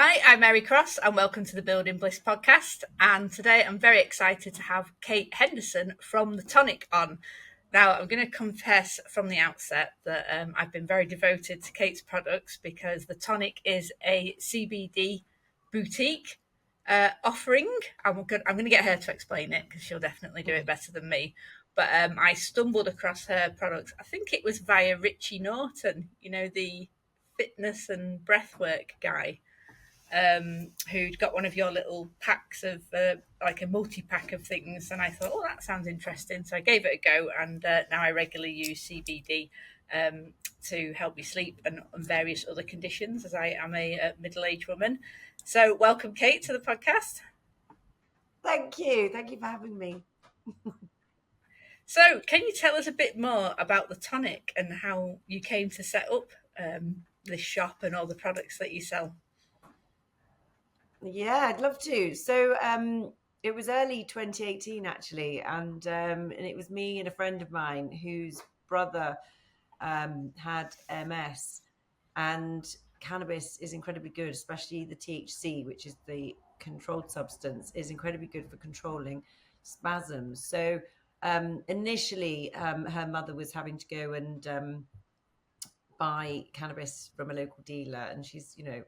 Hi, I'm Mary Cross and welcome to the Building Bliss podcast. And today I'm very excited to have Kate Henderson from the Tonic on. Now, I'm going to confess from the outset that I've been very devoted to Kate's products because the Tonic is a CBD boutique offering. I'm going to get her to explain it because she'll definitely do it better than me. But I stumbled across her products. I think it was via Richie Norton, the fitness and breathwork guy who'd got one of your little packs of like a multi-pack of things, and I thought, oh, that sounds interesting, so I gave it a go, and now I regularly use CBD to help me sleep and various other conditions, as I am a middle-aged woman. So welcome, Kate, to the podcast. Thank you for having me. So can you tell us a bit more about the Tonic and how you came to set up this shop and all the products that you sell? Yeah, I'd love to. So it was early 2018 actually, and it was me and a friend of mine whose brother had MS, and cannabis is incredibly good, especially the THC, which is the controlled substance, is incredibly good for controlling spasms. So initially, her mother was having to go and buy cannabis from a local dealer, and she's a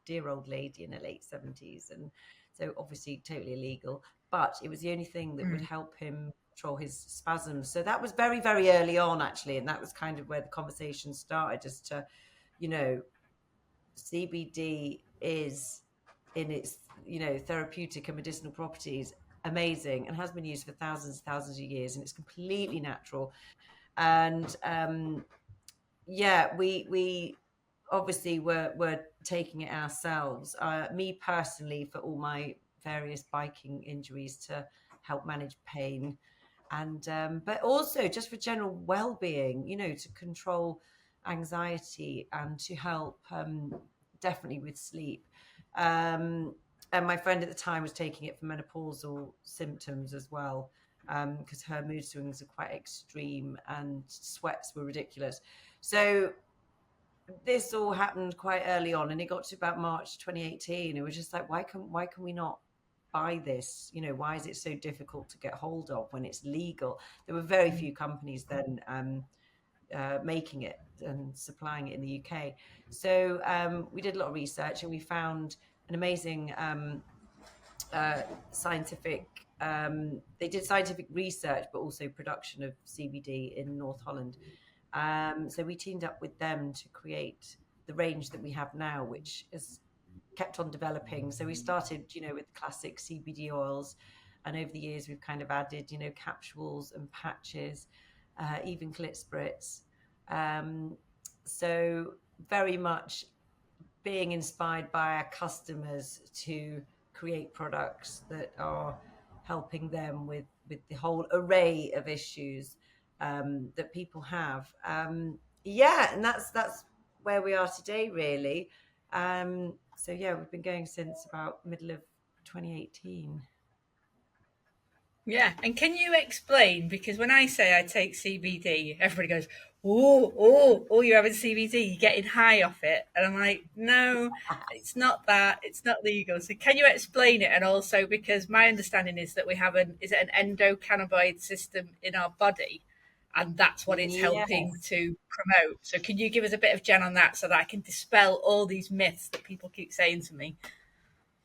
dear old lady in her late 70s, and so obviously totally illegal, but it was the only thing that would help him control his spasms. So that was very, very early on actually, and that was kind of where the conversation started, as to CBD is, in its therapeutic and medicinal properties, amazing, and has been used for thousands of years, and it's completely natural. And we obviously were taking it ourselves. Me personally, for all my various biking injuries, to help manage pain, and but also just for general well-being, to control anxiety and to help definitely with sleep. And my friend at the time was taking it for menopausal symptoms as well, because her mood swings are quite extreme and sweats were ridiculous. So this all happened quite early on, and it got to about March 2018. It was just like, why can we not buy this? Why is it so difficult to get hold of when it's legal? There were very few companies then making it and supplying it in the UK. So we did a lot of research, and we found an amazing scientific. They did scientific research, but also production of CBD in North Holland. So we teamed up with them to create the range that we have now, which has kept on developing. So we started, with classic CBD oils, and over the years we've kind of added, capsules and patches, even clit spritz. So very much being inspired by our customers to create products that are helping them with the whole array of issues that people have. And that's where we are today, really. So yeah, we've been going since about middle of 2018. Yeah, and can you explain? Because when I say I take CBD, everybody goes, "Oh, you're having CBD, you're getting high off it," and I'm like, "No, it's not that. It's not legal." So can you explain it? And also, because my understanding is that we have an endocannabinoid system in our body, and that's what it's helping Yes. to promote. So can you give us a bit of gen on that so that I can dispel all these myths that people keep saying to me?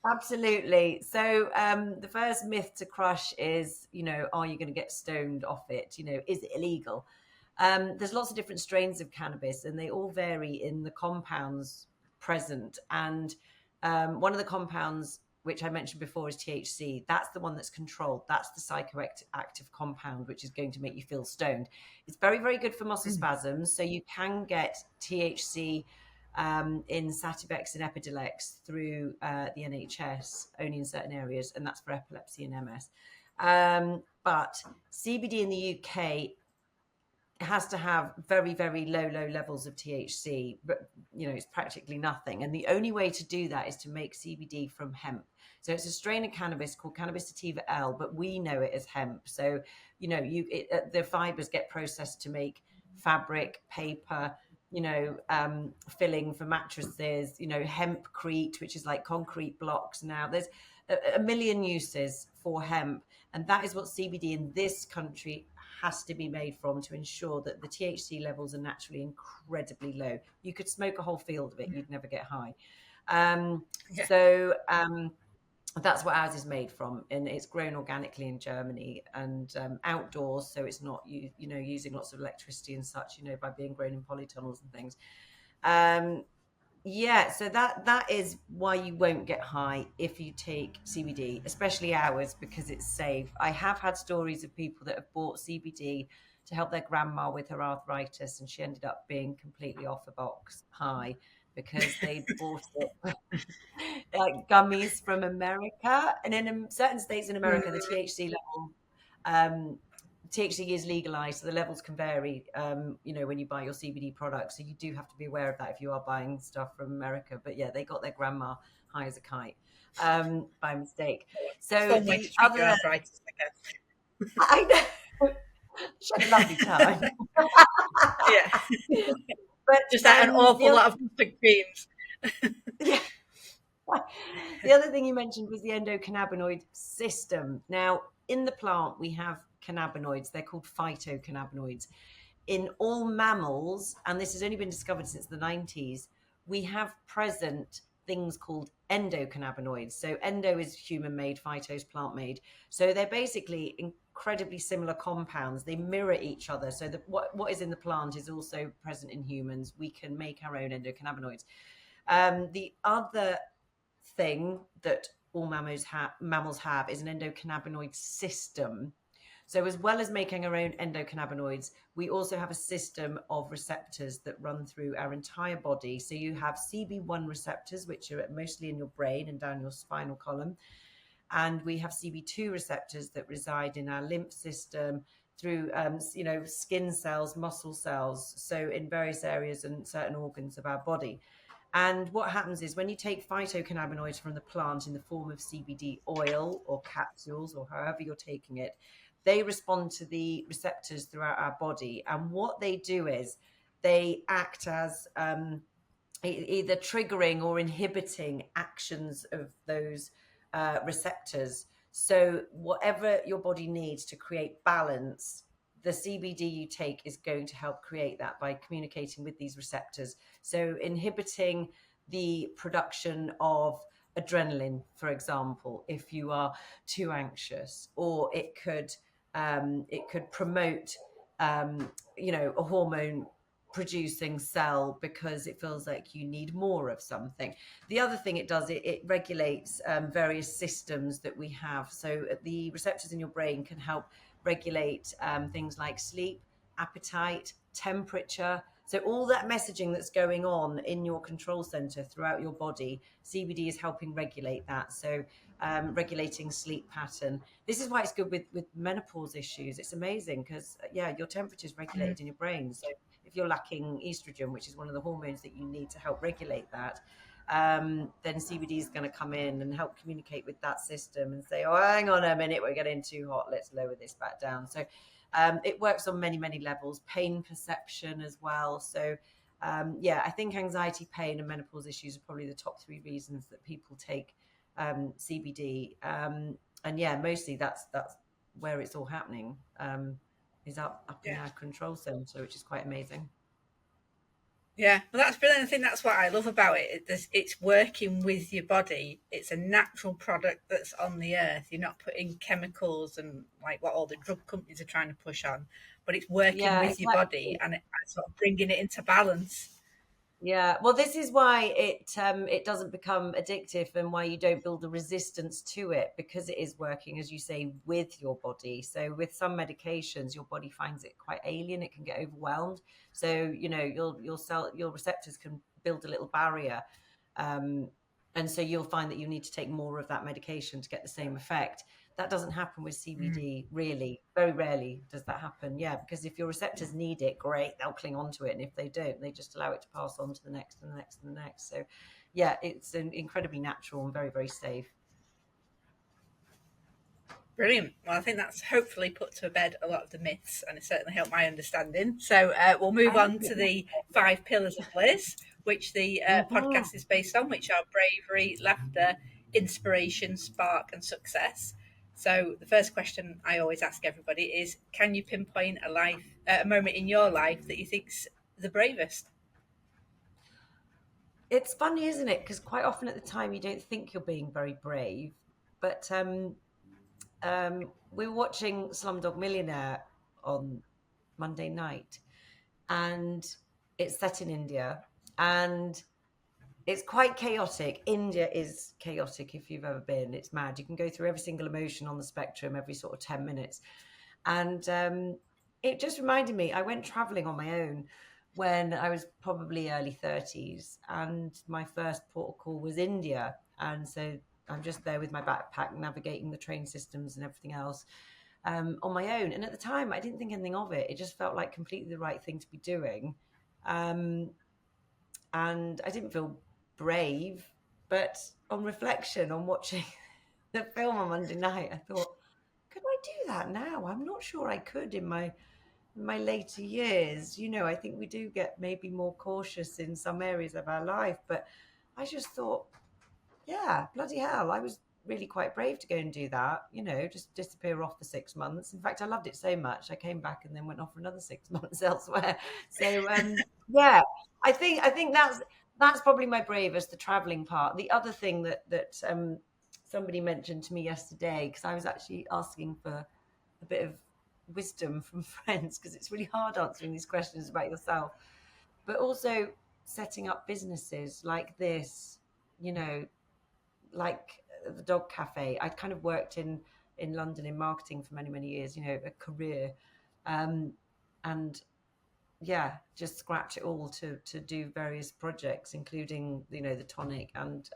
Absolutely. So the first myth to crush is, are you going to get stoned off it? Is it illegal? There's lots of different strains of cannabis, and they all vary in the compounds present. And one of the compounds, which I mentioned before, is THC. That's the one that's controlled. That's the psychoactive compound, which is going to make you feel stoned. It's very, very good for muscle spasms. So you can get THC in Sativex and Epidiolex through the NHS, only in certain areas, and that's for epilepsy and MS. But CBD in the UK has to have very, very low levels of THC, but it's practically nothing. And the only way to do that is to make CBD from hemp. So it's a strain of cannabis called Cannabis sativa L, but we know it as hemp. So the fibers get processed to make fabric, paper, filling for mattresses, hempcrete, which is like concrete blocks. Now there's a million uses for hemp, and that is what CBD in this country has to be made from, to ensure that the THC levels are naturally incredibly low. You could smoke a whole field of it, you'd never get high. Yeah. So that's what ours is made from, and it's grown organically in Germany and outdoors, so it's not using lots of electricity and such, by being grown in polytunnels and things. So that is why you won't get high if you take CBD, especially ours, because it's safe. I have had stories of people that have bought CBD to help their grandma with her arthritis, and she ended up being completely off the box high because they bought it like gummies from America. And in certain states in America, the THC level, THC is legalized, so the levels can vary, when you buy your CBD products. So you do have to be aware of that if you are buying stuff from America. But yeah, they got their grandma high as a kite by mistake. So Fun way to the treat your other, arthritis, I guess. I know, she had a lovely time. Yeah. But Just an the awful other, lot of custard creams. yeah, the other thing you mentioned was the endocannabinoid system. Now, in the plant, we have cannabinoids. They're called phytocannabinoids. In all mammals, and this has only been discovered since the 90s, we have present things called endocannabinoids. So endo is human made, phyto is plant made. So they're basically incredibly similar compounds. They mirror each other. So what is in the plant is also present in humans. We can make our own endocannabinoids. The other thing that all mammals have is an endocannabinoid system. So as well as making our own endocannabinoids, we also have a system of receptors that run through our entire body. So you have CB1 receptors, which are mostly in your brain and down your spinal column. And we have CB2 receptors that reside in our lymph system, through skin cells, muscle cells, so in various areas and certain organs of our body. And what happens is when you take phytocannabinoids from the plant in the form of CBD oil or capsules or however you're taking it, they respond to the receptors throughout our body. And what they do is they act as either triggering or inhibiting actions of those receptors. So whatever your body needs to create balance, the CBD you take is going to help create that by communicating with these receptors. So inhibiting the production of adrenaline, for example, if you are too anxious, or it could promote a hormone producing cell because it feels like you need more of something. The other thing it does, it regulates various systems that we have. So the receptors in your brain can help regulate things like sleep, appetite, temperature. So all that messaging that's going on in your control center throughout your body, CBD is helping regulate that. So regulating sleep pattern. This is why it's good with menopause issues. It's amazing because your temperature is regulated in your brain. So if you're lacking estrogen, which is one of the hormones that you need to help regulate that, then CBD is going to come in and help communicate with that system and say, oh, hang on a minute, we're getting too hot, let's lower this back down. So it works on many, many levels. Pain perception as well. So I think anxiety, pain, and menopause issues are probably the top three reasons that people take CBD. Mostly that's where it's all happening, is up in our control center, which is quite amazing. Yeah, well, that's brilliant. I think that's what I love about it. It's working with your body. It's a natural product that's on the earth. You're not putting chemicals and like what all the drug companies are trying to push on, but it's working with your body and sort of bringing it into balance. Yeah, well, this is why it doesn't become addictive and why you don't build a resistance to it, because it is working, as you say, with your body. So with some medications, your body finds it quite alien. It can get overwhelmed. So your receptors can build a little barrier, and so you'll find that you need to take more of that medication to get the same effect. That doesn't happen with CBD, really. Very rarely does that happen. Yeah, because if your receptors need it, great, they'll cling on to it. And if they don't, they just allow it to pass on to the next and the next and the next. So, yeah, it's incredibly natural and very, very safe. Brilliant. Well, I think that's hopefully put to bed a lot of the myths, and it certainly helped my understanding. So we'll move I hope on to it. the 5 pillars of Bliss, which the Mhm. podcast is based on, which are bravery, laughter, inspiration, spark, and success. So the first question I always ask everybody is: can you pinpoint a moment in your life that you think's the bravest? It's funny, isn't it? Because quite often at the time you don't think you're being very brave. But we were watching Slumdog Millionaire on Monday night, and it's set in India, and it's quite chaotic. India is chaotic if you've ever been. It's mad. You can go through every single emotion on the spectrum every sort of 10 minutes. And it just reminded me, I went traveling on my own when I was probably early 30s, and my first port of call was India. And so I'm just there with my backpack, navigating the train systems and everything else on my own. And at the time, I didn't think anything of it. It just felt like completely the right thing to be doing. Um, and I didn't feel brave, but on reflection, on watching the film on Monday night, I thought, could I do that now? I'm not sure I could in my later years. You know, I think we do get maybe more cautious in some areas of our life, but I just thought, yeah, bloody hell, I was really quite brave to go and do that. You know, just disappear off for 6 months. In fact, I loved it so much, I came back and then went off for another 6 months elsewhere. So yeah, I think that's probably my bravest, the traveling part. The other thing that somebody mentioned to me yesterday, because I was actually asking for a bit of wisdom from friends, because it's really hard answering these questions about yourself, but also setting up businesses like this, you know, like the dog cafe. I'd kind of worked in London in marketing for many years, you know, a career, um, and yeah, just scratch it all to do various projects, including, you know, the Tonic, and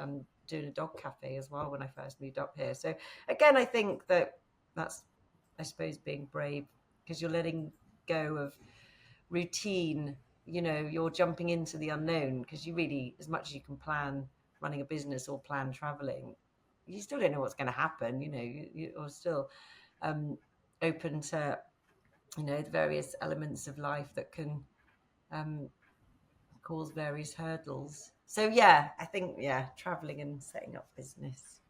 doing a dog cafe as well when I first moved up here. So again, I think that's, I suppose, being brave, because you're letting go of routine. You know, you're jumping into the unknown, because you really, as much as you can plan running a business or plan traveling, you still don't know what's going to happen. You know, you're still um, open to, you know, the various elements of life that can um, cause various hurdles. So yeah, I think, yeah, traveling and setting up business.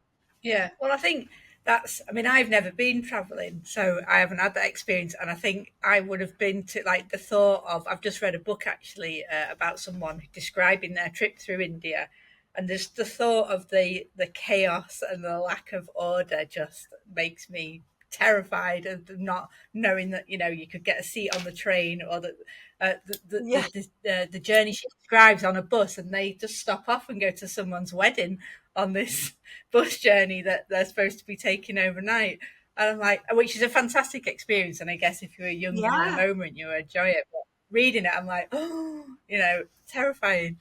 Yeah, well, I think I mean, I've never been traveling, so I haven't had that experience. And I think I would have been to like the thought of, I've just read a book actually about someone describing their trip through India. And just the thought of the chaos and the lack of order just makes me terrified of not knowing that, you know, you could get a seat on the train, or that Yeah, the journey she describes on a bus, and they just stop off and go to someone's wedding on this bus journey that they're supposed to be taking overnight. And I'm like, which is a fantastic experience. And I guess if you were young and in the yeah. moment, you enjoy it. But reading it, I'm like, oh, you know, terrifying.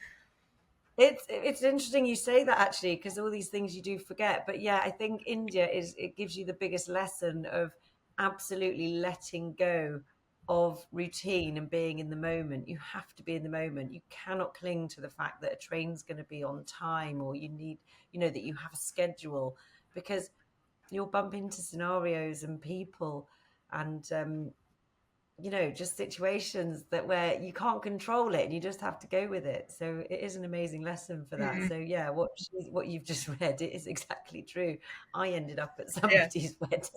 It's interesting you say that, actually, because all these things you do forget. But yeah, I think India is, it gives you the biggest lesson of absolutely letting go of routine and being in the moment. You have to be in the moment. You cannot cling to the fact that a train's going to be on time, or you need, you know, that you have a schedule, because you'll bump into scenarios and people, and you know, just situations that where you can't control it and you just have to go with it. So it is an amazing lesson for that. Mm, So yeah, what you've just read, it is exactly true. I ended up at yeah, somebody's wedding.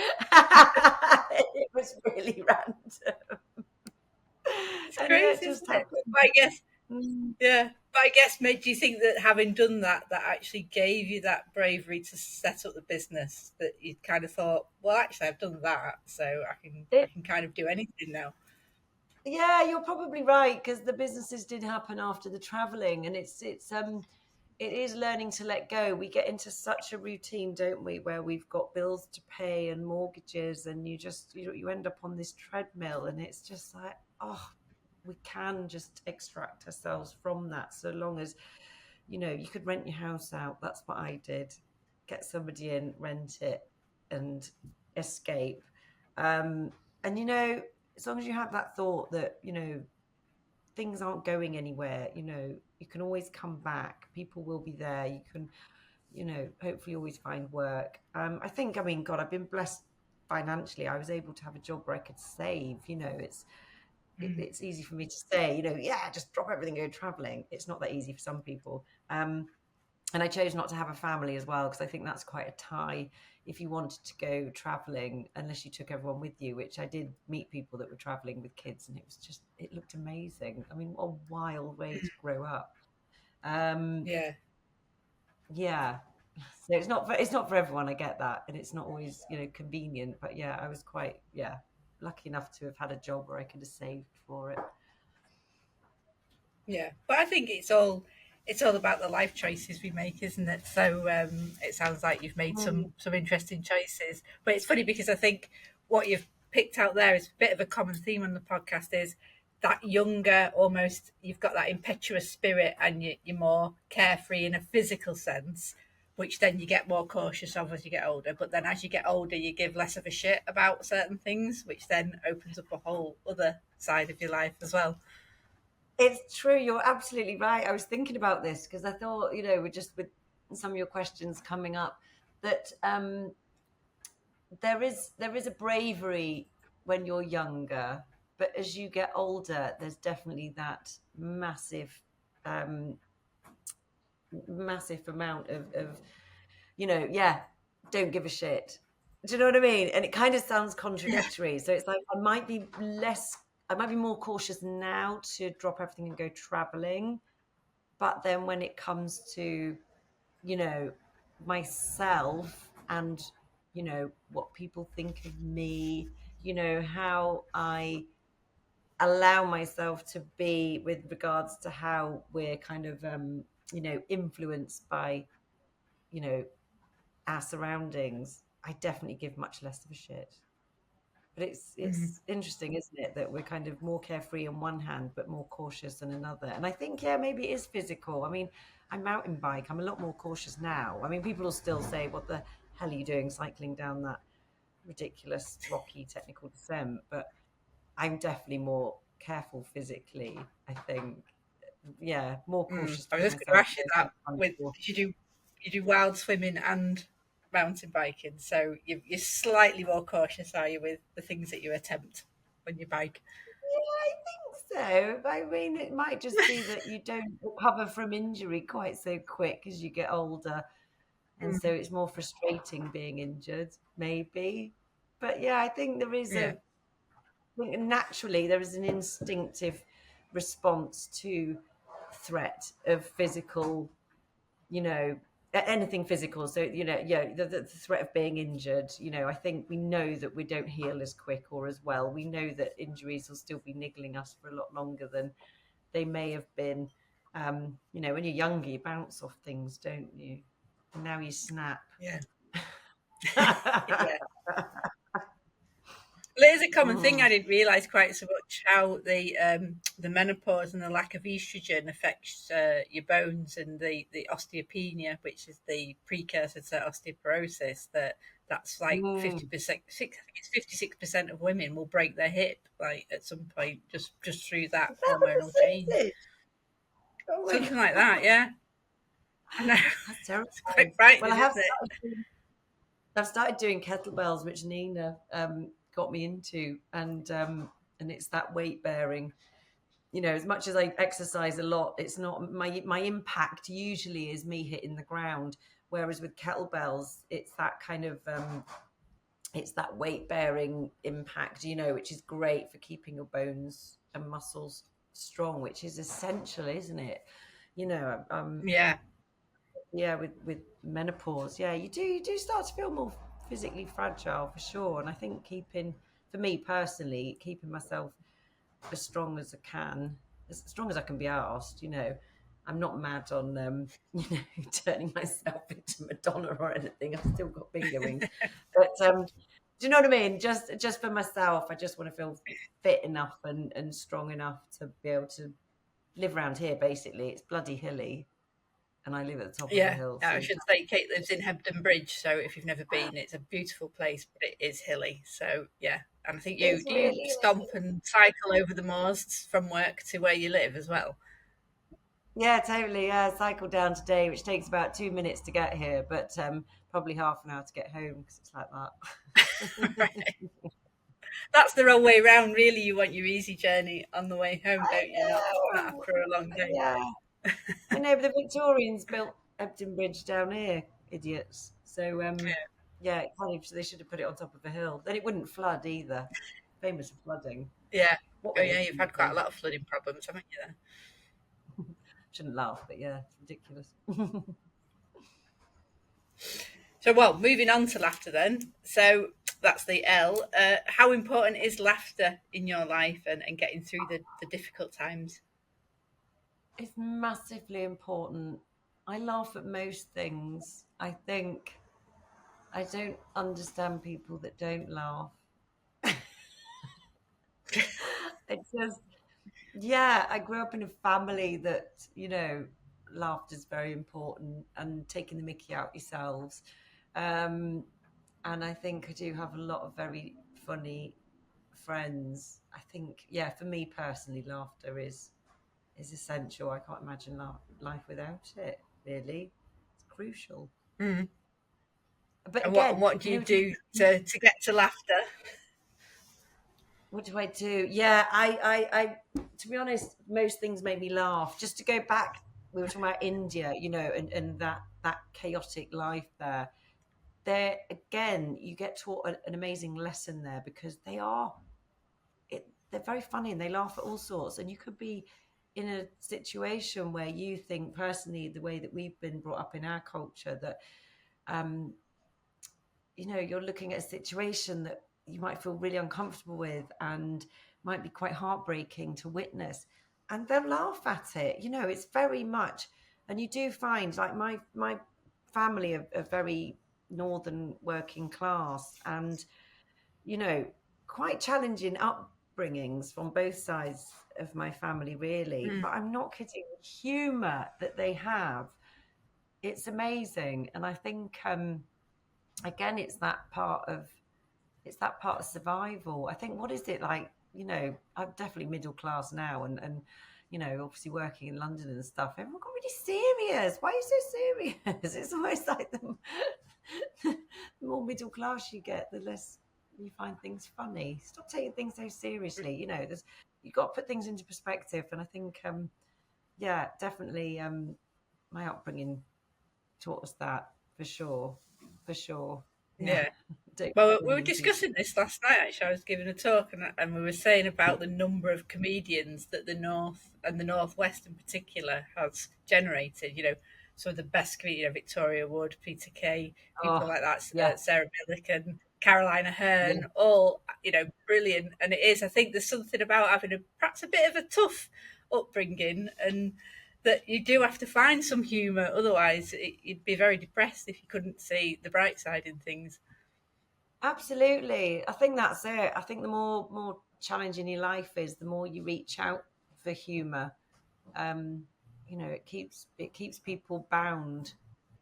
It was really random. it's And yeah, it crazy, just isn't it? happened. But I guess, Mm. yeah. But I guess, mate, do you think that having done that, that actually gave you that bravery to set up the business? That you kind of thought, well, actually, I've done that, so I It, can kind of do anything now. yeah, you're probably right, because the businesses did happen after the traveling, and it is learning to let go. We get into such a routine, don't we, where we've got bills to pay and mortgages, and you end up on this treadmill, and it's just like, oh, we can just extract ourselves from that, so long as, you know, you could rent your house out. That's what I did. Get somebody in, rent it, and escape. Um, and you know, as long as you have that thought that, you know, things aren't going anywhere, you know, you can always come back. People will be there. You can hopefully always find work. I think, I mean, God, I've been blessed financially. I was able to have a job where I could save. It's easy for me to say, yeah, just drop everything, go traveling. It's not that easy for some people. And I chose not to have a family as well, because I think that's quite a tie if you wanted to go traveling, unless you took everyone with you, which I did meet people that were traveling with kids, and it looked amazing. I mean, what a wild way to grow up. Um, Yeah. yeah. So it's not for everyone, I get that. And it's not always, convenient. But yeah, I was quite, lucky enough to have had a job where I could have saved for it. Yeah, but I think it's all about the life choices we make, isn't it? So it sounds like you've made Mm. some interesting choices. But it's funny because I think what you've picked out there is a bit of a common theme on the podcast is that younger, almost you've got that impetuous spirit, and you're more carefree in a physical sense, which then you get more cautious of as you get older. But then as you get older, you give less of a shit about certain things, which then opens up a whole other side of your life as well. It's true. You're absolutely right. I was thinking about this because I thought, with some of your questions coming up, that there is a bravery when you're younger, but as you get older, there's definitely that um, massive amount of yeah, don't give a shit. Do you know what I mean? And it kind of sounds Yeah, contradictory. So it's like I might be more cautious now to drop everything and go traveling. But then when it comes to, you know, myself and, what people think of me, how I allow myself to be with regards to how we're kind of, influenced by, you know, our surroundings, I definitely give much less of a shit. But it's interesting, isn't it, that we're kind of more carefree on one hand, but more cautious on another. And I think, yeah, maybe it is physical. I mean, I mountain bike. I'm a lot more cautious now. I mean, people will still say, "What the hell are you doing cycling down that ridiculous rocky technical descent?" But I'm definitely more careful physically. I think, yeah, more cautious I to was give just going to myself ask you more that. time With for. you do wild swimming and mountain biking, so you're slightly more cautious, are you, with the things that you attempt when you bike? Yeah, I think so. I mean, it might just be that you don't recover from injury quite so quick as you get older. And so it's more frustrating being injured, maybe. But yeah, I think Yeah, I think naturally there is an instinctive response to threat of physical, you know, anything physical. So, yeah, the threat of being injured, I think we know that we don't heal as quick or as well. We know that injuries will still be niggling us for a lot longer than they may have been. When you're younger, you bounce off things, don't you? And now you snap. yeah, yeah. Well, it is a common thing. I Mm. didn't realise quite so much how the menopause and the lack of estrogen affects your bones and the osteopenia, which is the precursor to osteoporosis. That's like Mm. 50%. I think it's 56% of women will break their hip like at some point just through that Is that what hormonal the change, percentage? Oh my something like that. god, Yeah, I know. that's It's quite terrifying. Well, frightening, isn't it? I've started doing kettlebells, which Nina got me into, and it's that weight bearing. As much as I exercise a lot, it's not my impact usually is me hitting the ground. Whereas with kettlebells, it's that weight bearing impact, which is great for keeping your bones and muscles strong, which is essential, isn't it? You know, Yeah, yeah, with menopause, yeah, you do start to feel more physically fragile for sure. And I think for me personally, keeping myself as strong as I can, as strong as I can be asked, I'm not mad on turning myself into Madonna or anything. I've still got finger wings, but do you know what I mean? Just for myself, I just want to feel fit enough and strong enough to be able to live around here. Basically, it's bloody hilly, and I live at the top of a yeah. hill, so I you should can't. say Kate lives in Hebden Bridge, so if you've never been, it's a beautiful place, but it is hilly. So yeah, and I think you It's do you really stomp and cycle over the moors from work to where you live as well. Yeah, totally. Yeah, cycle down today, which takes about 2 minutes to get here, but probably half an hour to get home because it's like that. Right. That's the wrong way round, really. You want your easy journey on the way home, I don't you? Not know. after a long day. Yeah, I know. But the Victorians built Ebden Bridge down here, idiots. So yeah, they should have put it on top of a hill. Then it wouldn't flood either. Famous for flooding. Yeah. What Oh would yeah, it you've had quite a be? lot of flooding problems, haven't you? Then. Shouldn't laugh, but yeah, it's ridiculous. So, well, moving on to laughter then. So that's the L. How important is laughter in your life and getting through the difficult times? It's massively important. I laugh at most things. I think I don't understand people that don't laugh. It's just, yeah, I grew up in a family that, laughter is very important and taking the mickey out yourselves. Um, and I think I do have a lot of very funny friends. I think, yeah, for me personally, laughter is essential. I can't imagine life without it, really. It's crucial. Mm. But And again, what do you do to get to laughter? what do I do? Yeah, to be honest, most things make me laugh. Just to go back, we were talking about India, and that chaotic life there. There again, you get taught an amazing lesson there because they're very funny and they laugh at all sorts. And you could be in a situation where you think personally, the way that we've been brought up in our culture, that um, you're looking at a situation that you might feel really uncomfortable with and might be quite heartbreaking to witness, and they'll laugh at it. It's very much, and you do find, like, my family are very northern working class, and quite challenging upbringings from both sides of my family, really. Mm. But I'm not kidding. The humor that they have, it's amazing. And I think again, it's that part of survival. I think, what is it like? I'm definitely middle class now, and obviously working in London and stuff. Everyone got really serious. Why are you so serious? It's almost like the more middle class you get, the less you find things funny. Stop taking things so seriously. There's you got to put things into perspective, and I think, yeah, definitely, my upbringing taught us that for sure. Yeah, Yeah. don't Well, we were bullying people. discussing this last night. Actually, I was giving a talk, and we were saying about the number of comedians that the North and the Northwest in particular has generated. Some of the best comedians: Victoria Wood, Peter Kay, people Oh, like that, yeah, Sarah Millican, Carolina yeah, Hearn, all brilliant. And it is. I think there's something about having perhaps a bit of a tough upbringing, and that you do have to find some humour. Otherwise, you'd be very depressed if you couldn't see the bright side in things. absolutely. I think that's it. I think the more challenging your life is, the more you reach out for humor. Um, it keeps people bound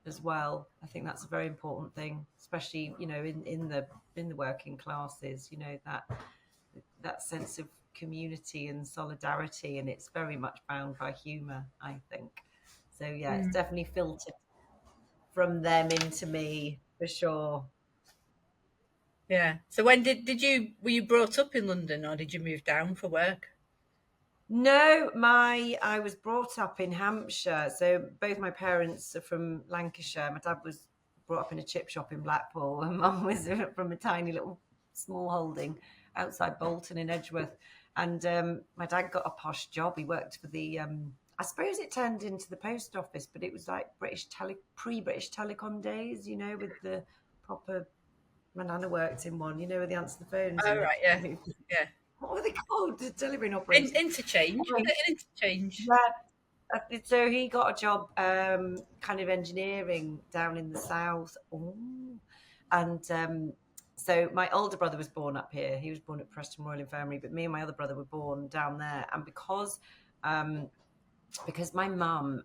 as well. I think that's a very important thing, especially in the working classes. That sense of community and solidarity, and it's very much bound by humor, I think. So yeah, it's Mm. definitely filtered from them into me for sure. Yeah. So when did you were you brought up in London or did you move down for work? No, I was brought up in Hampshire. So both my parents are from Lancashire. My dad was brought up in a chip shop in Blackpool, and mum was from a tiny little small holding outside Bolton in Edgeworth. And my dad got a posh job. He worked for I suppose it turned into the post office, but it was like pre-British Telecom days, with the proper. My nana worked in one, where they answer the phones Oh and you have right, to yeah. move. Yeah. What were they called? The delivering operators. Interchange. Was Um, it an interchange? yeah, so he got a job, kind of engineering down in the south. Ooh. And so my older brother was born up here. He was born at Preston Royal Infirmary, but me and my other brother were born down there. And um, because my mum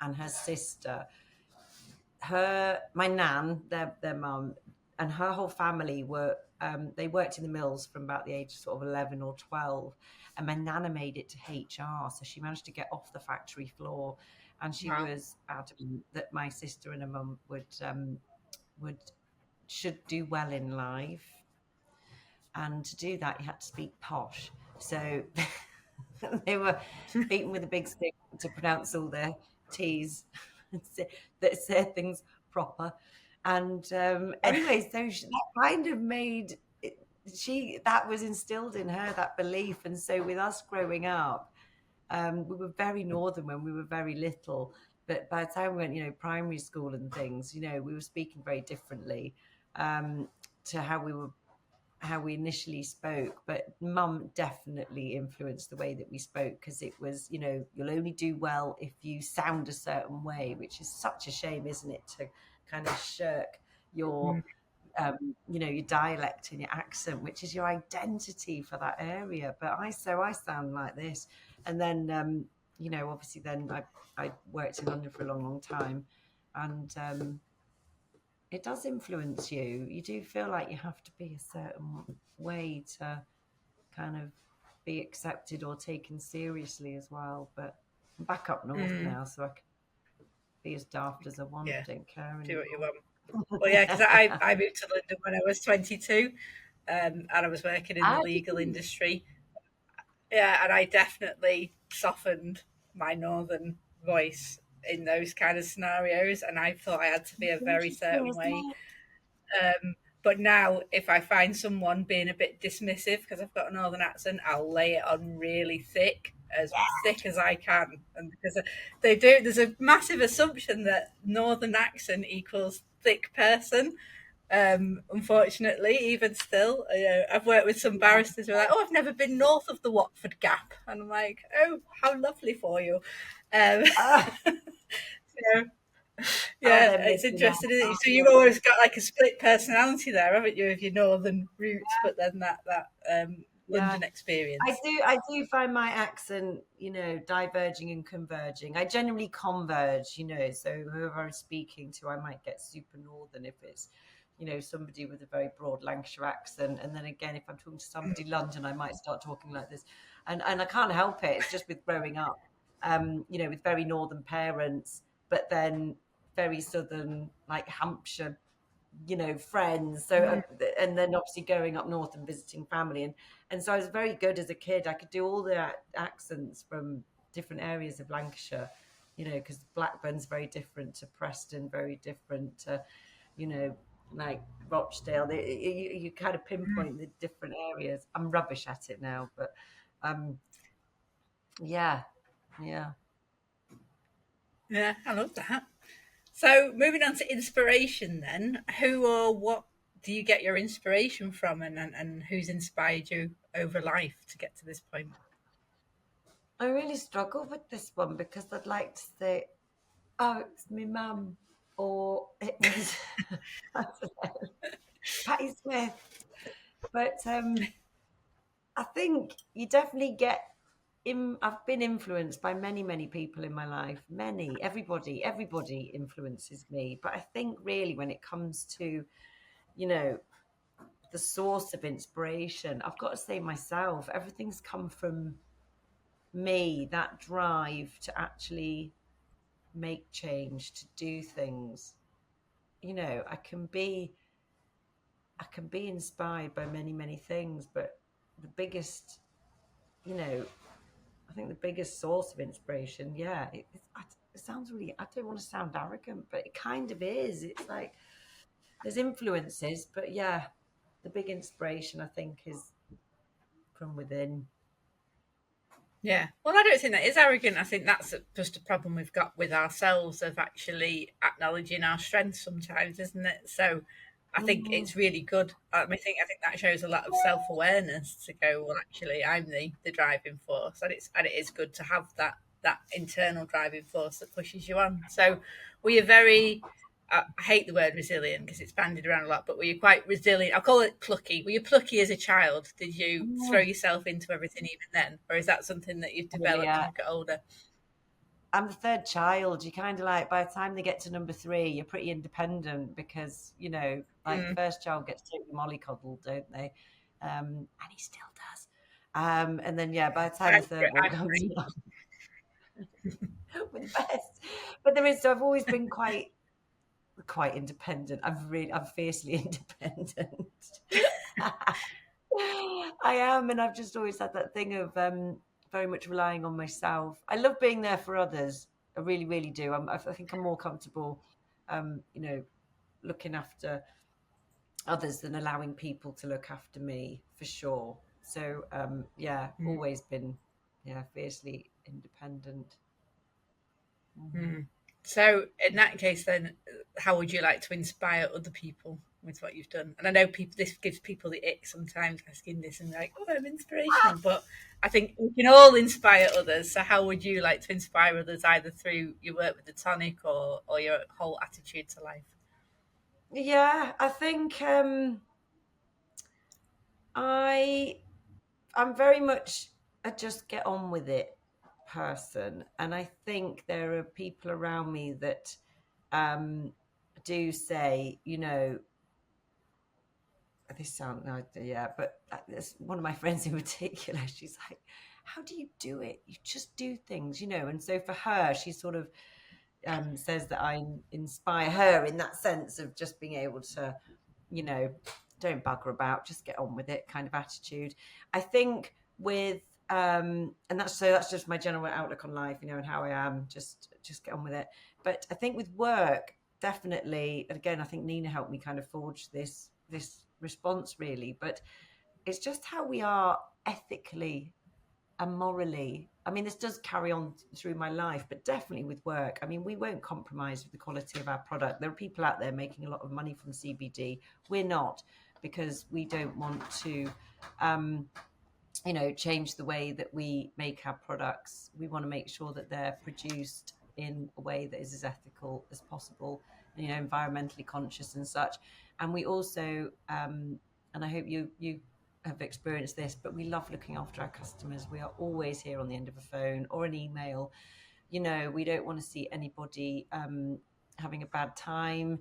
and her sister, my nan, their mum, and her whole family were they worked in the mills from about the age of sort of 11 or 12, and my nana made it to HR, so she managed to get off the factory floor, and she Wow. was adamant that my sister and her mum would should do well in life, and to do that you had to speak posh. So they were beaten with a big stick to pronounce all their T's that said things proper. And anyway, so that kind of made she that was instilled in her, that belief. And so with us growing up, we were very northern when we were very little. But by the time we went, primary school and things, we were speaking very differently to how we initially spoke. But mum definitely influenced the way that we spoke, because it was, you'll only do well if you sound a certain way, which is such a shame, isn't it, to kind of shirk your your dialect and your accent, which is your identity for that area. But I sound like this. And then obviously then I worked in London for a long time, and it does influence you. You do feel like you have to be a certain way to kind of be accepted or taken seriously as well. But I'm back up north now, so I can be as daft as I want. Yeah, Don't care do what you anymore. want. Well, yeah, because I moved to London when I was 22, and I was working in the Ah, legal industry. Yeah, and I definitely softened my northern voice in those kind of scenarios, and I thought I had to be a it's very interesting, certain isn't way. it? But now, if I find someone being a bit dismissive because I've got a northern accent, I'll lay it on really thick as I can. And because they do, there's a massive assumption that northern accent equals thick person. Unfortunately, even still, I've worked with some Yeah. barristers who are like, "Oh, I've never been north of the Watford Gap," and I'm like, "Oh, how lovely for you." Um, Ah, so, oh, yeah, they're it's missing out. interesting, isn't it? Oh, So you've always got like a split personality there, haven't you, with your northern roots, but then that yeah. London I experience. do I do find my accent, diverging and converging. I generally converge, so whoever I'm speaking to, I might get super northern if it's, somebody with a very broad Lancashire accent. And then again, if I'm talking to somebody London, I might start talking like this. And I can't help it. It's just with growing up, with very northern parents, but then very southern, like Hampshire, friends. So Mm. and then obviously going up north and visiting family, and so I was very good as a kid. I could do all the accents from different areas of Lancashire, because Blackburn's very different to Preston, very different to, you know, like Rochdale. You kind of pinpoint the different areas. I'm rubbish at it now, but um, yeah, yeah. Yeah, I love that. So moving on to inspiration, then, who or what do you get your inspiration from, and who's inspired you over life to get to this point? I really struggle with this one because I'd like to say, oh, it's my mum, or it was I don't know, Patti Smith. But I think you definitely get in. I've been influenced by many, many people in my life. Many, everybody influences me. But I think really when it comes to, you know, the source of inspiration, I've got to say myself, everything's come from me, that drive to actually make change, to do things. I can be inspired by many, many things, but the biggest, you know, I think the biggest source of inspiration, yeah, it sounds really, I don't want to sound arrogant, but it kind of is. It's like there's influences, but yeah, the big inspiration, I think, is from within. Yeah. Well, I don't think that is arrogant. I think that's just a problem we've got with ourselves of actually acknowledging our strengths sometimes, isn't it? So I think Mhm. it's really good. I think that shows a lot of self awareness to go, well, actually, I'm the driving force, and it is good to have that internal driving force that pushes you on. So we are very. I hate the word resilient because it's bandied around a lot, but were you quite resilient? I'll call it plucky. Were you plucky as a child? Did you throw Mm. yourself into everything even then? Or is that something that you've Well, developed as yeah, you've got older? I'm the third child. You kind of like, by the time they get to number three, you're pretty independent because, like the Mm. first child gets totally mollycoddled, don't they? And he still does. And then, yeah, by the time the third one I'm comes free. along, we're the best. But there is, so I've always been quite independent. I'm fiercely independent. I am, and I've just always had that thing of very much relying on myself. I love being there for others. I really, really do. I think I'm more comfortable, you know, looking after others than allowing people to look after me, for sure. So, yeah, Mm. always been, yeah, fiercely independent. Mhm. Mm. So, in that case, then, how would you like to inspire other people with what you've done? And I know people, this gives people the ick sometimes asking this and like, oh, I'm inspirational, but I think we can all inspire others. So, how would you like to inspire others, either through your work with the tonic or your whole attitude to life? Yeah, I think I I'm very much a just get on with it person, and I think there are people around me that um, do say, this sound no, yeah, but there's one of my friends in particular. She's like, "How do you do it? You just do things, And so for her, she sort of says that I inspire her in that sense of just being able to you know, don't bugger about, just get on with it kind of attitude. I think with and that's just my general outlook on life, and how I am, just get on with it. But I think with work, definitely, and again, I think Nina helped me kind of forge this response really, but it's just how we are ethically and morally. I mean, this does carry on through my life, but definitely with work. I mean, we won't compromise with the quality of our product. There are people out there making a lot of money from CBD. We're not, because we don't want to change the way that we make our products. We want to make sure that they're produced in a way that is as ethical as possible, environmentally conscious and such. And we also, and I hope you have experienced this, but we love looking after our customers. We are always here on the end of a phone or an email. We don't want to see anybody having a bad time,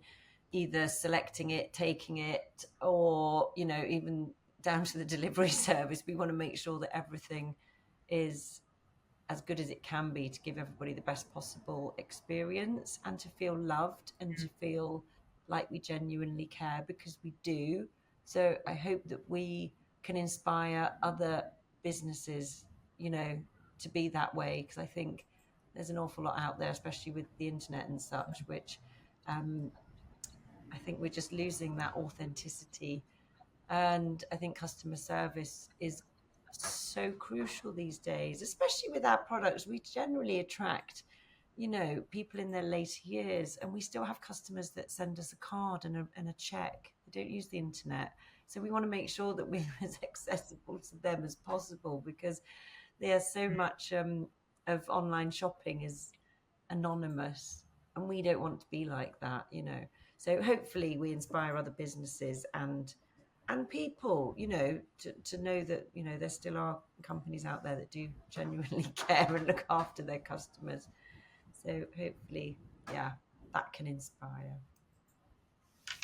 either selecting it, taking it, or even down to the delivery service. We want to make sure that everything is as good as it can be to give everybody the best possible experience and to feel loved and to feel like we genuinely care, because we do. So I hope that we can inspire other businesses, to be that way, because I think there's an awful lot out there, especially with the internet and such, which um, I think we're just losing that authenticity. And I think customer service is so crucial these days, especially with our products. We generally attract, people in their later years, and we still have customers that send us a card and a check. They don't use the internet. So we want to make sure that we're as accessible to them as possible, because there's so much of online shopping is anonymous, and we don't want to be like that. So hopefully we inspire other businesses and people, to know that, there still are companies out there that do genuinely care and look after their customers. So hopefully, yeah, that can inspire.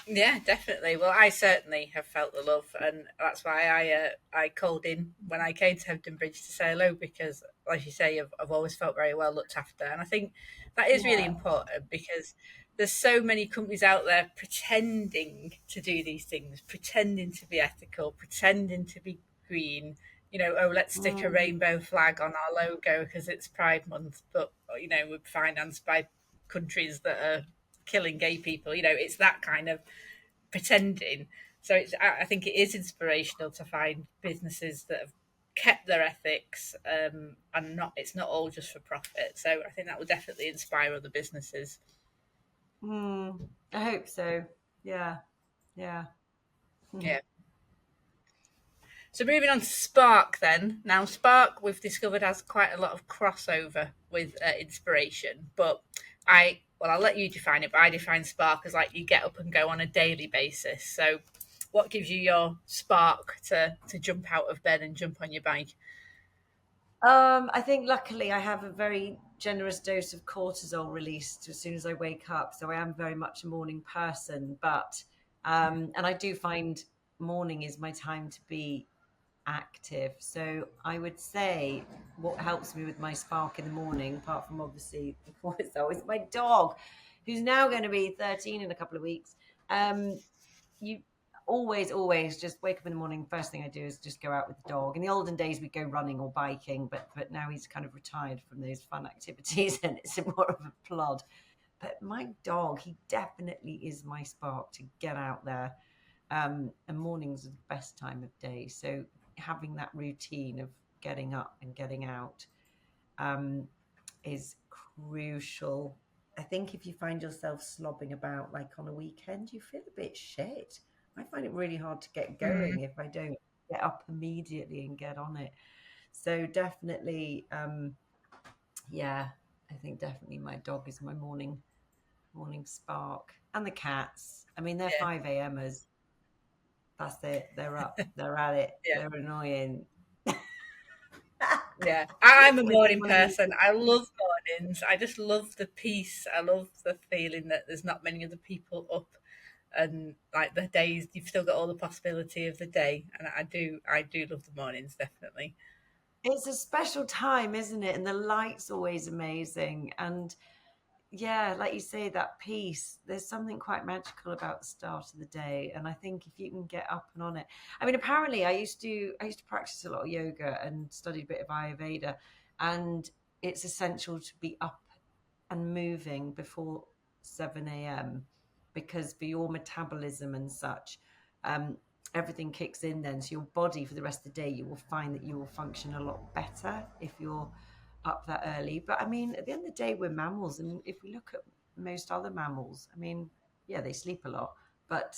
Yeah, definitely. Well, I certainly have felt the love, and that's why I called in when I came to Hebden Bridge to say hello, because, like you say, I've always felt very well looked after, and I think that is really Yeah. important, because there's so many companies out there pretending to do these things, pretending to be ethical, pretending to be green. Oh, let's stick a Mm, rainbow flag on our logo because it's Pride Month, but we're financed by countries that are killing gay people. It's that kind of pretending. So I think it is inspirational to find businesses that have kept their ethics, and it's not all just for profit. So I think that will definitely inspire other businesses. I hope so. Yeah. Yeah. Yeah. So moving on to Spark then. Now Spark we've discovered has quite a lot of crossover with inspiration, but I'll let you define it, but I define Spark as like you get up and go on a daily basis. So what gives you your spark to jump out of bed and jump on your bike? I think luckily I have a very generous dose of cortisol released as soon as I wake up. So I am very much a morning person, but and I do find morning is my time to be active. So I would say what helps me with my spark in the morning, apart from obviously the cortisol, is my dog, who's now going to be 13 in a couple of weeks. You always just wake up in the morning. First thing I do is just go out with the dog. In the olden days, we'd go running or biking, but now he's kind of retired from those fun activities and it's more of a plod. But my dog, he definitely is my spark to get out there. And mornings are the best time of day. So having that routine of getting up and getting out is crucial. I think if you find yourself slobbing about like on a weekend, you feel a bit shit. I find it really hard to get going if I don't get up immediately and get on it. So definitely, yeah, I think definitely my dog is my morning spark, and the cats. I mean, they're Yeah, 5 a.m.ers. That's it. They're up. They're at it. yeah, They're annoying. yeah. I'm a When you morning want to person. I love mornings. I just love the peace. I love the feeling that there's not many other people up, and like the days you've still got all the possibility of the day. And I do love the mornings definitely. it's a special time, isn't it? And the light's always amazing. And yeah, like you say, that peace, there's something quite magical about the start of the day. And I think if you can get up and on it, I mean, apparently I used to practice a lot of yoga and studied a bit of Ayurveda, and it's essential to be up and moving before 7 a.m. because for your metabolism and such, um, everything kicks in then. So your body for the rest of the day, you will find that you will function a lot better if you're up that early. But I mean, at the end of the day, we're mammals, and if we look at most other mammals, I mean, yeah, they sleep a lot, but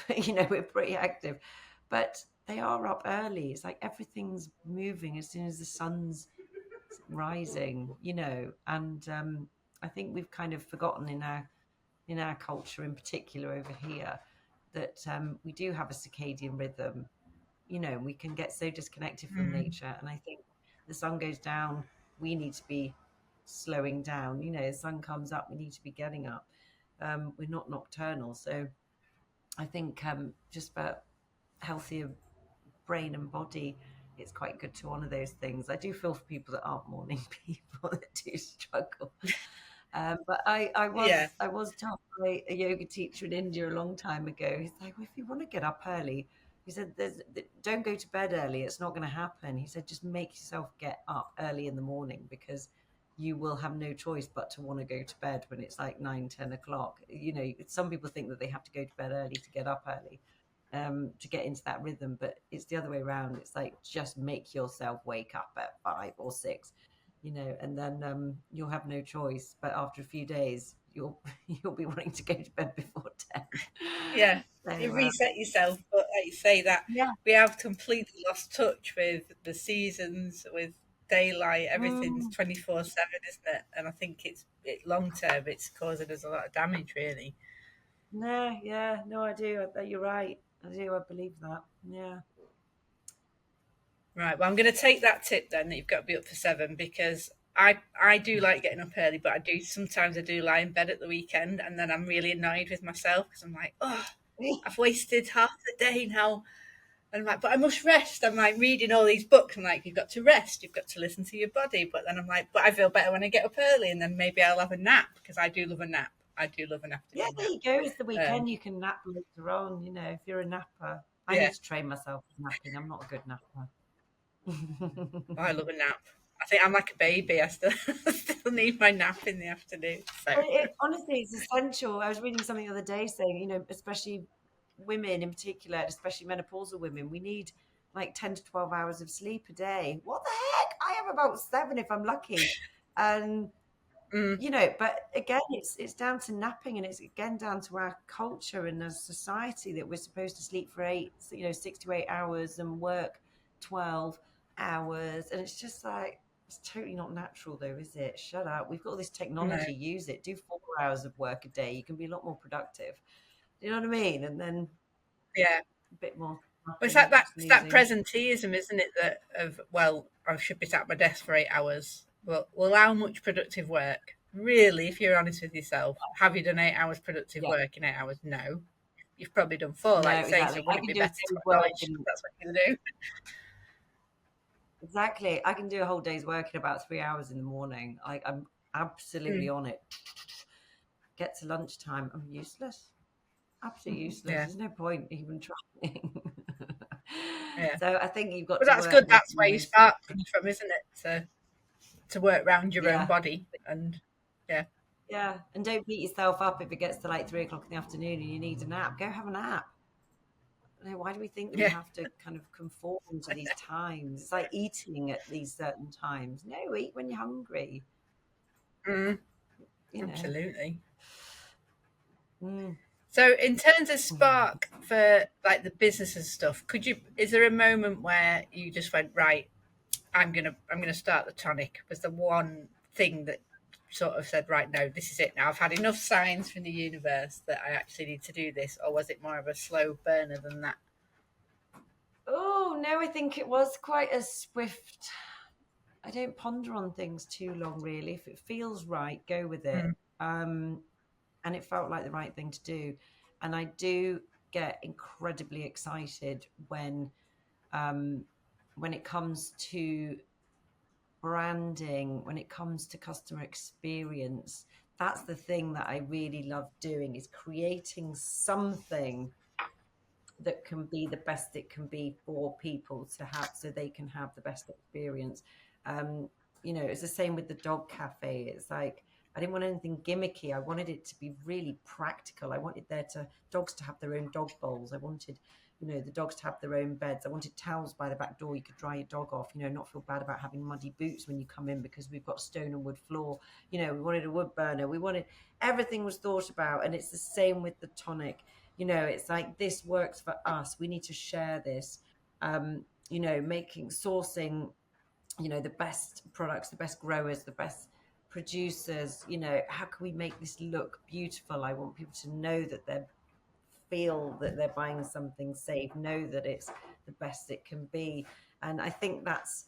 we're pretty active. But they are up early. It's like everything's moving as soon as the sun's rising, and I think we've kind of forgotten in our culture, in particular over here, that we do have a circadian rhythm. We can get so disconnected from Mm. nature, and I think the sun goes down, we need to be slowing down. The sun comes up, we need to be getting up. We're not nocturnal, so I think just for healthier brain and body, it's quite good to honor those things. I do feel for people that aren't morning people that do struggle. But I Yeah, was I was told by a yoga teacher in India a long time ago. He's like, well, if you want to get up early, he said, don't go to bed early. It's not going to happen. He said, just make yourself get up early in the morning because you will have no choice but to want to go to bed when it's like 9, 10 o'clock. Some people think that they have to go to bed early to get up early, to get into that rhythm, but it's the other way around. It's like just make yourself wake up at 5 or 6, and then you'll have no choice. But after a few days, you'll you'll be wanting to go to bed before 10. yeah. You So reset yourself, but like you say that yeah. we have completely lost touch with the seasons, with daylight. Everything's Mm. 24/7, isn't it? And I think long term, it's causing us a lot of damage, really. No, yeah, no, I do. You're right. I do. I believe that. Yeah. Right. Well, I'm going to take that tip then that you've got to be up for 7 because I do like getting up early, but I do lie in bed at the weekend and then I'm really annoyed with myself because I'm like, oh, I've wasted half the day now. And I'm like, but I must rest. I'm like reading all these books. I'm like, you've got to rest. You've got to listen to your body. But then I'm like, but I feel better when I get up early, and then maybe I'll have a nap because I do love a nap. I do love an Yeah, afternoon there nap. you go. It's the Um, weekend. You can nap later on, if you're a napper. I yeah, need to train myself for napping. I'm not a good napper. I love a nap. I think I'm like a baby. I still still need my nap in the afternoon. So Honestly, it's essential. I was reading something the other day saying, especially women in particular, especially menopausal women, we need like 10 to 12 hours of sleep a day. What the heck? I have about 7 if I'm lucky. And mm, but again, it's down to napping, and it's again down to our culture and as society that we're supposed to sleep for 6 to 8 hours and work 12 hours. And it's just like, it's totally not natural though, is it? Shut up. We've got all this no, technology, use it. Do 4 hours of work a day. You can be a lot more productive. Do you know what I mean? And then yeah. a bit more But nothing, it's that snoozing. presenteeism, isn't it? That of well, I should be sat at my desk for 8 hours. Well, how much productive work? Really, if you're honest with yourself, have you done 8 hours productive Yeah. work in 8 hours? No. You've probably done 4, No, like you say, exactly. so I wouldn't it can be do a better to day's work acknowledge in that's what you can do? exactly. I can do a whole day's work in about 3 hours in the morning. I'm absolutely Mm, on it. Get to lunchtime, I'm useless. Absolutely useless. yeah, There's no point even trying. yeah. So I think you've got But to that's work good. with That's where your almost, spark comes from, isn't it? To work around your own yeah, body and yeah, yeah. And don't beat yourself up if it gets to like 3 o'clock in the afternoon and you need a nap. Go have a nap. Why do we think that we yeah, have to kind of conform to these times? It's like eating at these certain times. No, eat when you're hungry, mm, you know. absolutely. Mm. So, in terms of Yeah. spark for like the business and stuff, is there a moment where you just went, right, I'm gonna start the Tonic? Was the one thing that sort of said, right, no, this is it now. I've had enough signs from the universe that I actually need to do this, or was it more of a slow burner than that? Oh, no, I think it was quite a swift. I don't ponder on things too long, really. If it feels right, go with it. Mm, Um, and it felt like the right thing to do. And I do get incredibly excited um, when it comes to branding, when it comes to customer experience. That's the thing that I really love doing, is creating something that can be the best it can be for people to have, so they can have the best experience. um it's the same with the dog cafe. It's like, I didn't want anything gimmicky. I wanted it to be really practical. I wanted dogs to have their own dog bowls. I wanted, the dogs to have their own beds. I wanted towels by the back door you could dry your dog off, not feel bad about having muddy boots when you come in because we've got stone and wood floor. We wanted a wood burner. We wanted, everything was thought about. And it's the same with the Tonic. It's like, this works for us, we need to share this. Making, sourcing, the best products, the best growers, the best producers. How can we make this look beautiful? I want people to know that they feel that they're buying something safe, know that it's the best it can be. And I think that's,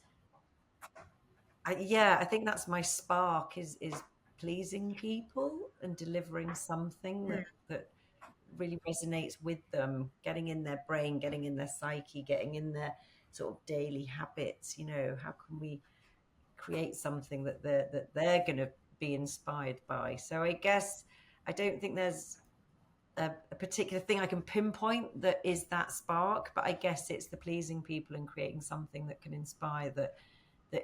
I think that's my spark, is pleasing people and delivering something mm, that really resonates with them, getting in their brain, getting in their psyche, getting in their sort of daily habits. How can we create something that they're going to be inspired by? So I guess I don't think there's a particular thing I can pinpoint that is that spark, but I guess it's the pleasing people and creating something that can inspire, that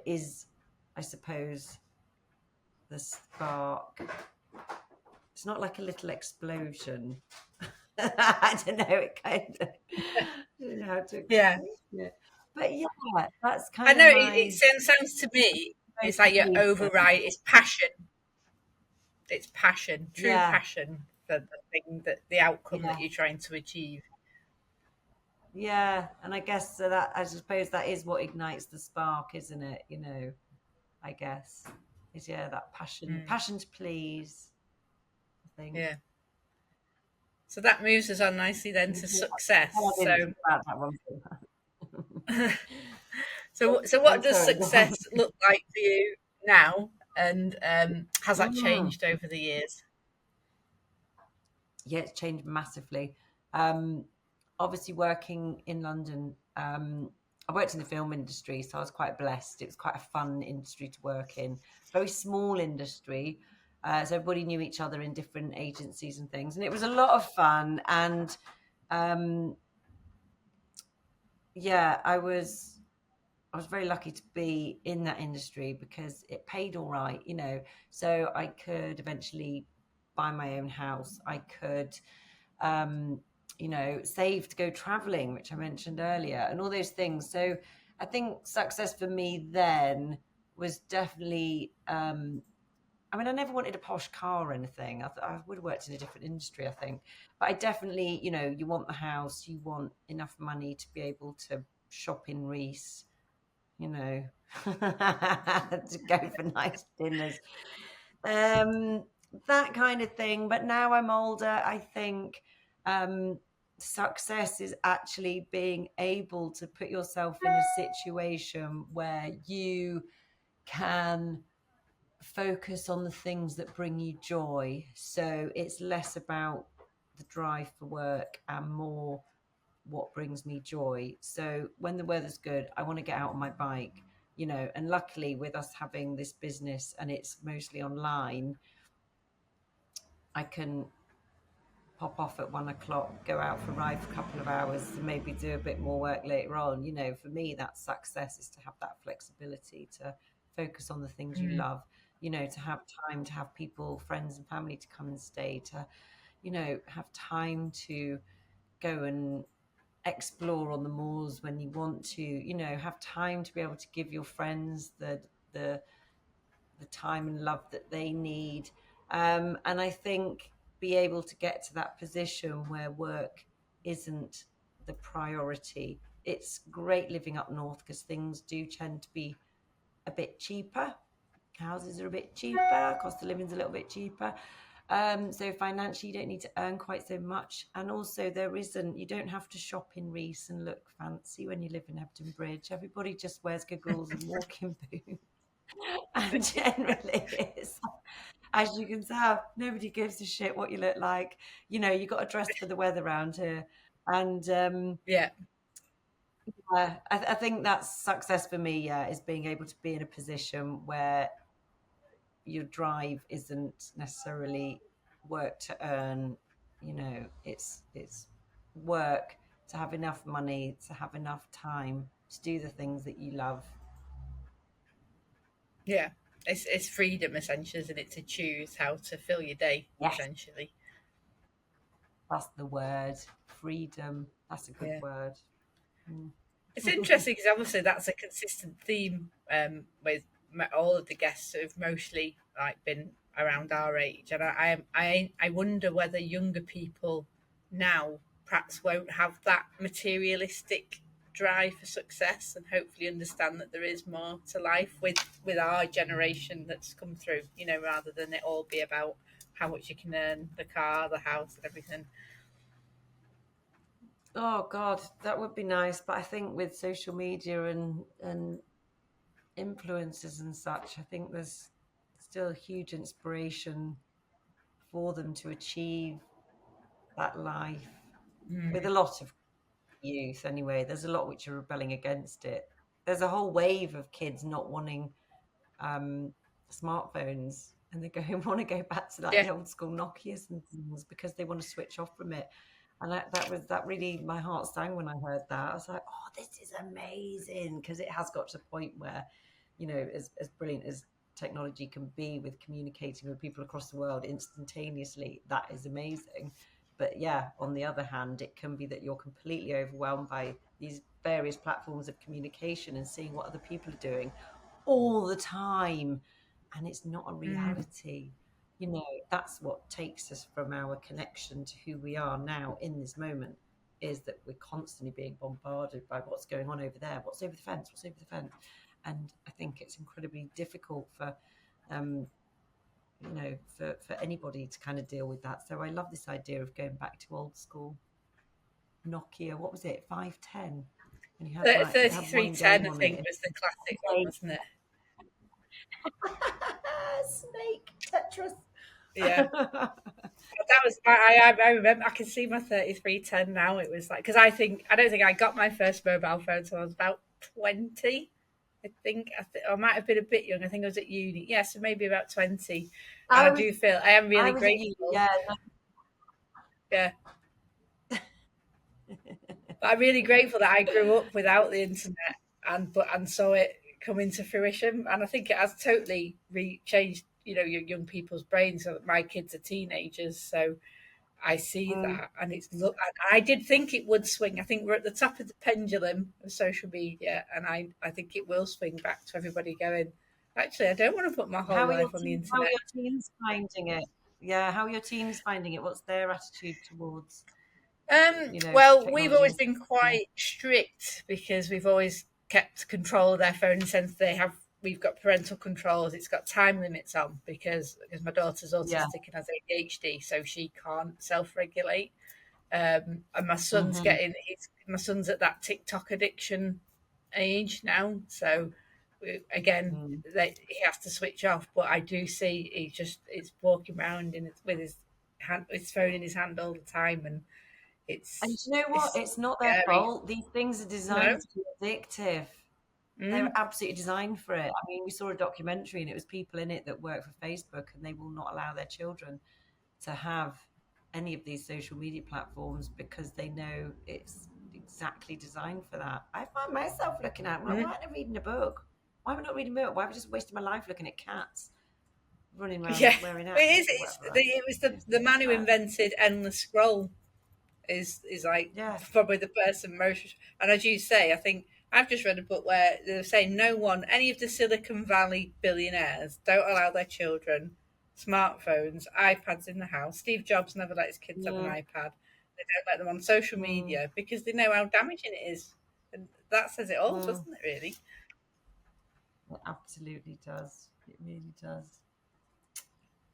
is, I suppose, the spark. It's not like a little explosion. I don't know. It kind of, I don't know how to yeah, explain it. But yeah, that's I kind of know it my sounds to me it's like your motivation. override. It's passion. It's passion, true Yeah, passion for the thing that the outcome yeah, that you're trying to achieve. yeah. And I guess so, that, I suppose, that is what ignites the spark, isn't it? I guess is, yeah, that passion, Mm, passion to please, I think. yeah. So that moves us on nicely then to Oh, success. I didn't think about that one. So Oh, what does sorry, go on. success look like for you now? And has that Mm. changed over the years? Yeah, it's changed massively. Um, Obviously, working in London, I worked in the film industry, so I was quite blessed. It was quite a fun industry to work in. Very small industry, so everybody knew each other in different agencies and things, and it was a lot of fun. And um, yeah, I was very lucky to be in that industry because it paid all right, so I could eventually buy my own house. I could, um, save to go traveling, which I mentioned earlier, and all those things. So I think success for me then was definitely, I mean, I never wanted a posh car or anything. I would have worked in a different industry, I think. But I definitely, you want the house, you want enough money to be able to shop in Reese, you know, to go for nice dinners, um, that kind of thing. But now I'm older, I think, um, success is actually being able to put yourself in a situation where you can. focus on the things that bring you joy. So it's less about the drive for work and more what brings me joy. So when the weather's good, I want to get out on my bike, and luckily with us having this business and it's mostly online, I can pop off at 1 o'clock, go out for a ride for a couple of hours, and maybe do a bit more work later on. For me, that's success, is to have that flexibility to focus on the things you Mm. love, to have time to have people, friends and family to come and stay, to, have time to go and explore on the moors when you want to, have time to be able to give your friends the the time and love that they need. And I think be able to get to that position where work isn't the priority. It's great living up north because things do tend to be a bit cheaper. Houses are a bit cheaper, cost of living's a little bit cheaper. So financially, you don't need to earn quite so much. And also, you don't have to shop in Reese and look fancy when you live in Hebden Bridge. Everybody just wears goggles and walking boots. And generally, it's, as you can tell, nobody gives a shit what you look like. You got to dress for the weather around here. And Yeah, I think that's success for me, yeah, is being able to be in a position where your drive isn't necessarily work to earn. It's work to have enough money, to have enough time to do the things that you love. yeah. It's freedom essentially, isn't it, to choose how to fill your day Yes, essentially. that's the word. Freedom, that's a good Yeah. word. Mm. It's interesting because obviously that's a consistent theme with all of the guests who've mostly like been around our age, and I wonder whether younger people now perhaps won't have that materialistic drive for success, and hopefully understand that there is more to life with our generation that's come through. Rather than it all be about how much you can earn, the car, the house, and everything. Oh God, that would be nice. But I think with social media and influencers and such, I think there's still a huge inspiration for them to achieve that life. With a Mm. lot of youth, anyway, there's a lot which are rebelling against it. There's a whole wave of kids not wanting um, smartphones, and they go want to go back to like Yeah. the old school Nokias and things because they want to switch off from it. And that really, my heart sang when I heard that. I was like, oh, this is amazing, because it has got to the point where, as brilliant as technology can be with communicating with people across the world instantaneously, that is amazing. But yeah, on the other hand, it can be that you're completely overwhelmed by these various platforms of communication and seeing what other people are doing all the time, and it's not a Mm. reality. That's what takes us from our connection to who we are now in this moment, is that we're constantly being bombarded by what's going on over there, what's over the fence, what's over the fence. And I think it's incredibly difficult for for anybody to kind of deal with that. So I love this idea of going back to old school Nokia. What was it, 510? And you had like, it had one 3310, game I on it, think, and was the classic one, wasn't it? Snake Tetris. Yeah. That was I remember. I can see my 3310 now. It was like, because I don't think I got my first mobile phone until I was about 20. I might have been a bit young. I think I was at uni. Yeah, so maybe about 20. And I I was do feel I am I really was at uni, grateful. yeah. Yeah, but I'm really grateful that I grew up without the internet and saw it come into fruition. And I think it has totally changed, your young people's brains. So that my kids are teenagers, so I see Mm. that, and I did think it would swing. I think we're at the top of the pendulum of social media, and I think it will swing back to everybody going, actually, I don't want to put my whole life on the How are internet. your teens finding it? Yeah, how are your teens finding it? What's their attitude towards, Well, we've technology always and been stuff? quite strict because we've always kept control of their phone in the sense we've got parental controls. It's got time limits on because my daughter's Yeah. autistic and has ADHD, so she can't self-regulate. And Hmm. my son's at that TikTok addiction age now, so again, Mm. that he has to switch off. But I do see it's walking around with his phone in his hand all the time, and And it's you know what? it's It's not their scary. fault. These things are No, designed to be addictive. They were mm, absolutely designed for it. I mean, we saw a documentary and it was people in it that work for Facebook and they will not allow their children to have any of these social media platforms because they know it's exactly designed for that. I find myself looking at, well, why mm. am I reading a book? Why am I not reading a book? Why am I just wasting my life looking at cats running around Yeah, wearing but hats or whatever? it was the It's man who that. invented endless scroll is like Yeah. probably the person most. And as you say, I think I've just read a book where they're saying any of the Silicon Valley billionaires don't allow their children smartphones, iPads in the house. Steve Jobs never let his kids have an Mm, iPad. They don't let them on social mm, media because they know how damaging it is. And that says it all, mm. doesn't it, really? It absolutely does. It really does.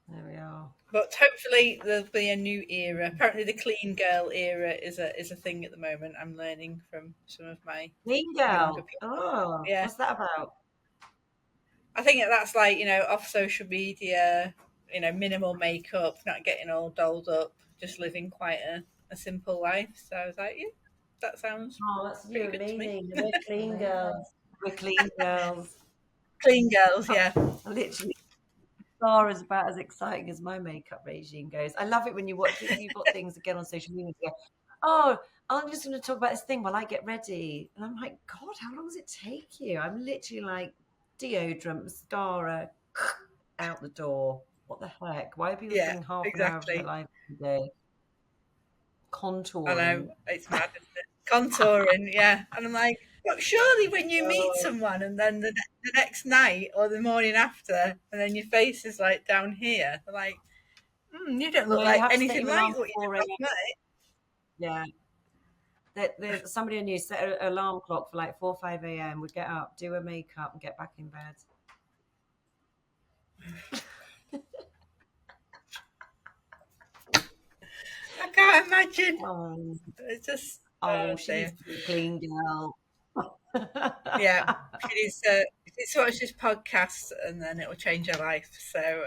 There we are. But hopefully there'll be a new era. Apparently the clean girl era is a thing at the moment. I'm learning from some of my Mean younger Girl. people. Oh, Yeah. what's that about? I think that's like, off social media, minimal makeup, not getting all dolled up, just living quite a simple life. So I was like, yeah, that sounds Oh, that's pretty you good to me. meaning. We're clean girls. We're clean girls. Clean girls, Oh, yeah. literally, far is about as exciting as my makeup regime goes. I love it when you've got things again on social media. You go, oh, I'm just going to talk about this thing while I get ready, and I'm like, God, how long does it take you? I'm literally like deodorant, mascara, out the door. What the heck? Why are people Yeah, spending half an hour of their exactly. life a day I know, contouring? it's mad, isn't it? Contouring, yeah. And I'm like, but surely when you meet Oh, someone and then the next night or the morning after, and then your face is like down here, they're like, you don't look no, you like have to set anything your like alarm what you for did 4 a.m. last night. Yeah, there's somebody I knew set an alarm clock for like 4 or 5 a.m. Would get up, do her makeup, and get back in bed. I can't imagine. Oh, It's just, oh, oh she needs dear. to be a clean girl. Yeah, she needs to. She watch this podcast and then it will change her life. So,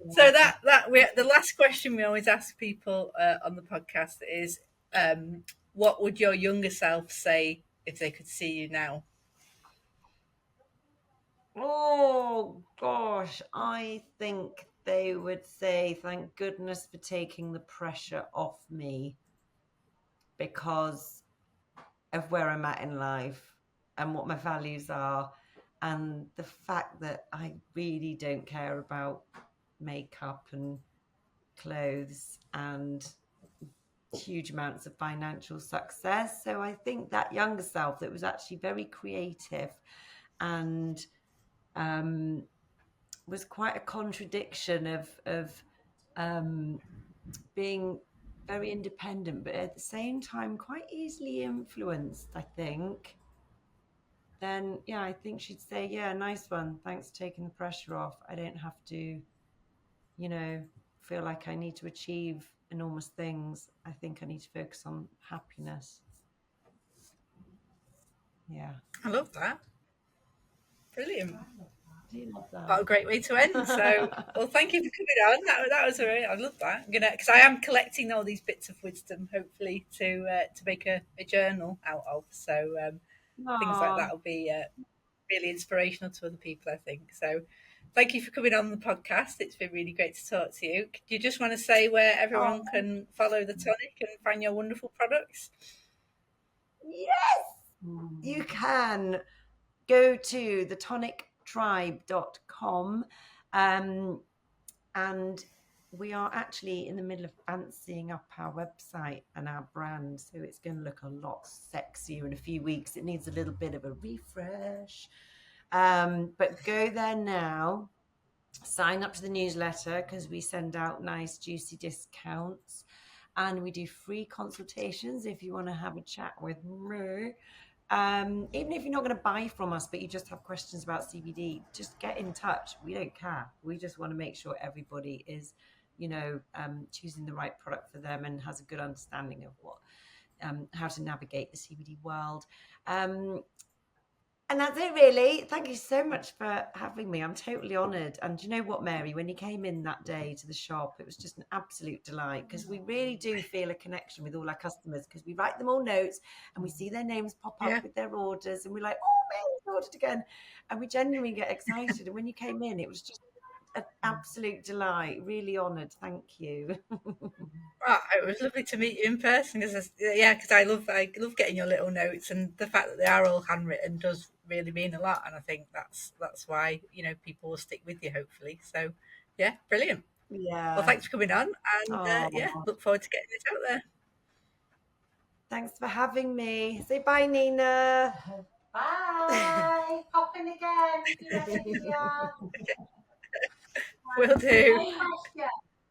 so Yeah. that the last question we always ask people on the podcast is, what would your younger self say if they could see you now? Oh gosh, I think they would say thank goodness for taking the pressure off me because of where I'm at in life and what my values are, and the fact that I really don't care about makeup and clothes and huge amounts of financial success. So I think that younger self that was actually very creative and um, was quite a contradiction of um, being very independent, but at the same time quite easily influenced, I think. Then yeah, I think she'd say, yeah, nice one. Thanks for taking the pressure off. I don't have to, you know, feel like I need to achieve enormous things. I think I need to focus on happiness. Yeah. I love that. Brilliant. Do you love What a great way to end. So, that? well, thank you for coming on. That was I love that. I'm gonna because I am collecting all these bits of wisdom, hopefully to make a journal out of. So things like Oh, that will be really inspirational to other people, I think. So, thank you for coming on the podcast. It's been really great to talk to you. Do you just want to say where oh, everyone can follow the tonic and find your wonderful products? yes, you can go to thetonictribe.com, and we are actually in the middle of fancying up our website and our brand, so it's going to look a lot sexier in a few weeks. It needs a little bit of a refresh, but go there now, sign up to the newsletter because we send out nice juicy discounts, and we do free consultations if you want to have a chat with me. Even if you're not going to buy from us, but you just have questions about CBD, just get in touch. We don't care. We just want to make sure everybody is, choosing the right product for them and has a good understanding of how to navigate the CBD world. And that's it, really. Thank you so much for having me. I'm totally honoured. And you know what, Mary, when you came in that day to the shop, it was just an absolute delight because we really do feel a connection with all our customers because we write them all notes and we see their names pop up Yeah. with their orders and we're like, oh, Mary's ordered again. And we genuinely get excited. And when you came in, it was just an absolute delight. Really honoured. Thank you. Oh, it was lovely to meet you in person because I love getting your little notes, and the fact that they are all handwritten does really mean a lot. And I think that's why people will stick with you hopefully. So yeah, brilliant. Well, Yeah. thanks for coming on, and yeah, Oh, look forward to getting it out there. thanks for having me. Say bye, Nina. Bye. Pop in again if you're ever here. Will do.